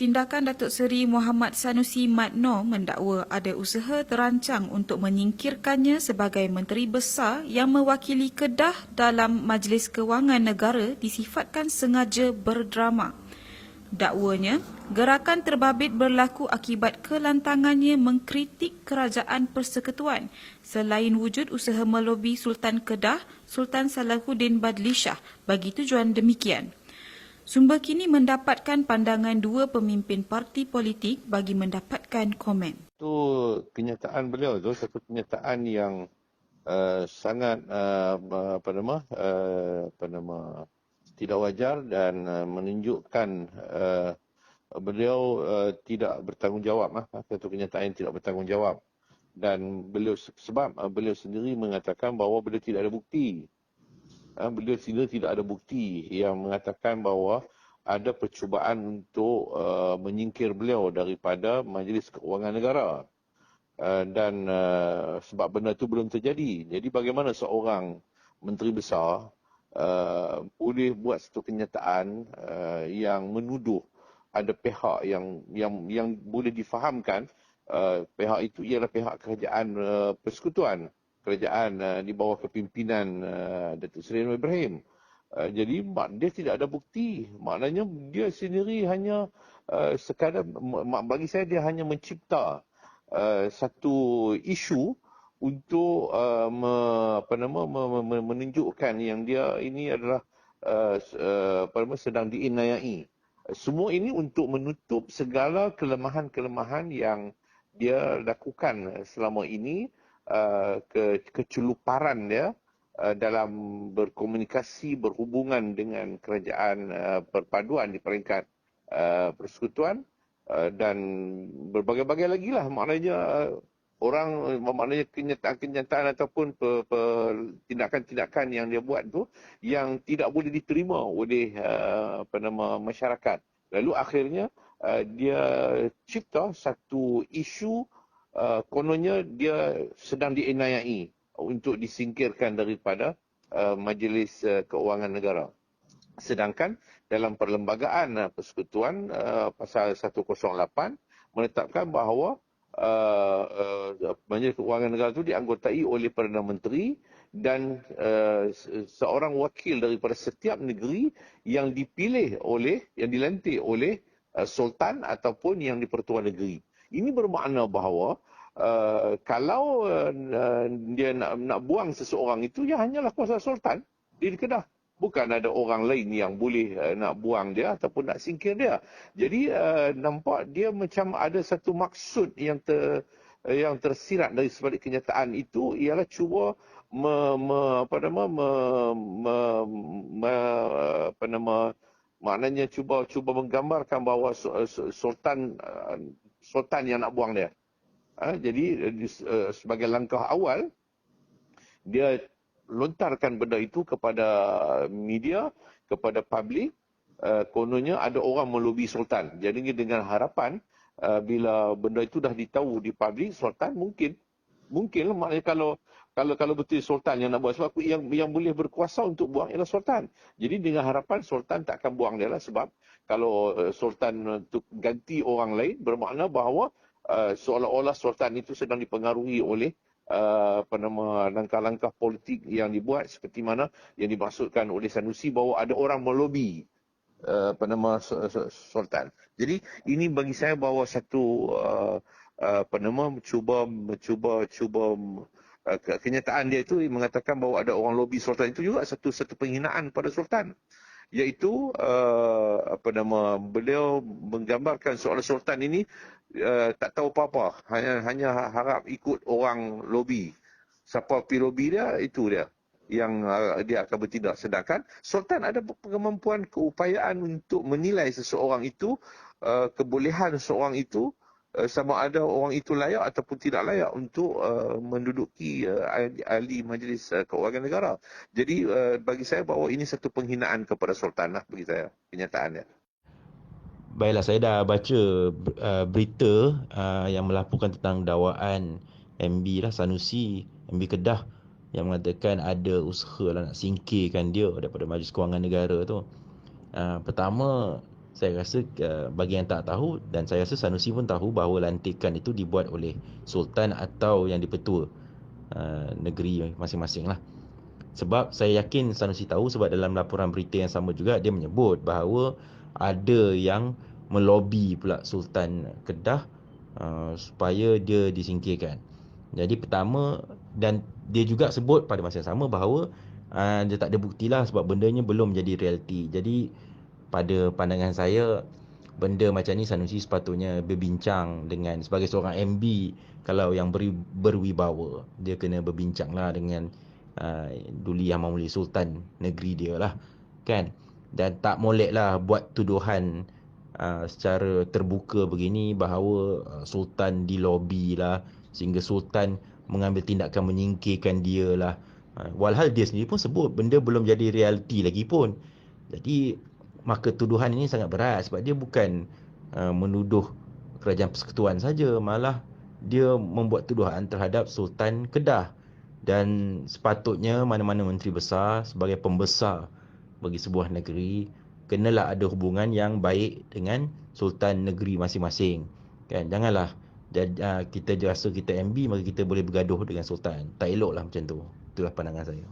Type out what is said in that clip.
Tindakan Datuk Seri Muhammad Sanusi Mat Noor mendakwa ada usaha terancang untuk menyingkirkannya sebagai Menteri Besar yang mewakili Kedah dalam Majlis Kewangan Negara disifatkan sengaja berdrama. Dakwanya, gerakan terbabit berlaku akibat kelantangannya mengkritik Kerajaan Persekutuan selain wujud usaha melobi Sultan Kedah, Sultan Salahuddin Badli Shah bagi tujuan demikian. Sumber kini mendapatkan pandangan dua pemimpin parti politik bagi mendapatkan komen. Itu kenyataan beliau tu satu kenyataan yang sangat tidak wajar dan menunjukkan beliau tidak bertanggungjawab satu kenyataan yang tidak bertanggungjawab dan beliau sebab beliau sendiri mengatakan bahawa beliau tidak ada bukti. Beliau sendiri tidak ada bukti yang mengatakan bahawa ada percubaan untuk menyingkir beliau daripada Majlis Kewangan Negara. Dan sebab benda itu belum terjadi. Jadi bagaimana seorang Menteri Besar boleh buat satu kenyataan yang menuduh ada pihak yang boleh difahamkan pihak itu ialah pihak kerajaan persekutuan. Kerajaan di bawah kepimpinan Datuk Seri Anwar Ibrahim. Jadi dia tidak ada bukti. Maknanya dia sendiri hanya sekadar, bagi saya dia hanya mencipta satu isu untuk menunjukkan yang dia ini adalah sedang diinayai. Semua ini untuk menutup segala kelemahan-kelemahan yang dia lakukan selama ini, keceluparan dia dalam berkomunikasi, berhubungan dengan kerajaan perpaduan di peringkat persekutuan dan berbagai-bagai lagi lah. Maknanya maknanya kenyataan-kenyataan ataupun tindakan-tindakan yang dia buat tu yang tidak boleh diterima oleh masyarakat. Lalu akhirnya dia cipta satu isu kononnya dia sedang diinayai untuk disingkirkan daripada Majlis Keuangan Negara. Sedangkan dalam perlembagaan persekutuan pasal 108 menetapkan bahawa Majlis Keuangan Negara itu dianggotai oleh Perdana Menteri dan seorang wakil daripada setiap negeri yang dipilih yang dilantik oleh Sultan ataupun yang di-Pertuan Negeri. Ini bermakna bahawa kalau dia nak buang seseorang itu, ya hanyalah kuasa Sultan di Kedah. Bukan ada orang lain yang boleh nak buang dia ataupun nak singkir dia. Jadi nampak dia macam ada satu maksud yang tersirat dari sebalik kenyataan itu ialah cuba maknanya cuba menggambarkan bahawa Sultan yang nak buang dia. Jadi sebagai langkah awal dia lontarkan benda itu kepada media, kepada publik. Kononnya ada orang melobi Sultan. Jadi dengan harapan bila benda itu dah ditahu di publik, Sultan mungkin maknanya kalau betul Sultan yang nak buat, sebab yang boleh berkuasa untuk buang ialah Sultan. Jadi dengan harapan Sultan tak akan buang dia lah, sebab kalau Sultan untuk ganti orang lain bermakna bahawa seolah-olah Sultan itu sedang dipengaruhi oleh langkah-langkah politik yang dibuat seperti mana yang dimaksudkan oleh Sanusi bahawa ada orang melobi Sultan. Jadi ini bagi saya bahawa satu kenyataan dia itu mengatakan bahawa ada orang lobi Sultan, itu juga satu penghinaan pada Sultan. Iaitu beliau menggambarkan seolah Sultan ini tak tahu apa-apa, hanya harap ikut orang lobi. Siapa pergi lobi dia, itu dia yang dia akan bertindak. Sedangkan Sultan ada kemampuan, keupayaan untuk menilai seseorang itu, kebolehan seseorang itu, sama ada orang itu layak ataupun tidak layak untuk menduduki ahli Majlis Keuangan Negara. Jadi bagi saya bahawa ini satu penghinaan kepada Sultan lah, bagi saya kenyataannya. Baiklah, saya dah baca berita yang melaporkan tentang dakwaan MB Sanusi, MB Kedah, yang mengatakan ada usaha nak singkirkan dia daripada Majlis Kewangan Negara tu. Pertama, Saya rasa bagi yang tak tahu, dan saya rasa Sanusi pun tahu, bahawa lantikan itu dibuat oleh Sultan atau yang dipertua negeri masing-masing lah. Sebab saya yakin Sanusi tahu, sebab dalam laporan berita yang sama juga dia menyebut bahawa ada yang melobi pula Sultan Kedah supaya dia disingkirkan. Jadi pertama, dan dia juga sebut pada masa yang sama bahawa dia tak ada bukti lah, sebab bendanya belum jadi realiti. Jadi pada pandangan saya, benda macam ni Sanusi sepatutnya berbincang dengan, sebagai seorang MB, kalau yang berwibawa, dia kena berbincang lah dengan Duli Yang Mahmudi Sultan negeri dia lah, kan. Dan tak molek lah buat tuduhan secara terbuka begini bahawa Sultan dilobi lah sehingga Sultan mengambil tindakan menyingkirkan dia lah. Walhal dia sendiri pun sebut benda belum jadi realiti lagi pun. Jadi maka tuduhan ini sangat berat, sebab dia bukan menuduh kerajaan persekutuan saja, malah dia membuat tuduhan terhadap Sultan Kedah. Dan sepatutnya mana-mana menteri besar sebagai pembesar bagi sebuah negeri kenalah ada hubungan yang baik dengan sultan negeri masing-masing, kan. Janganlah kita rasa kita MB maka kita boleh bergaduh dengan sultan. Tak eloklah macam tu. Itulah pandangan saya.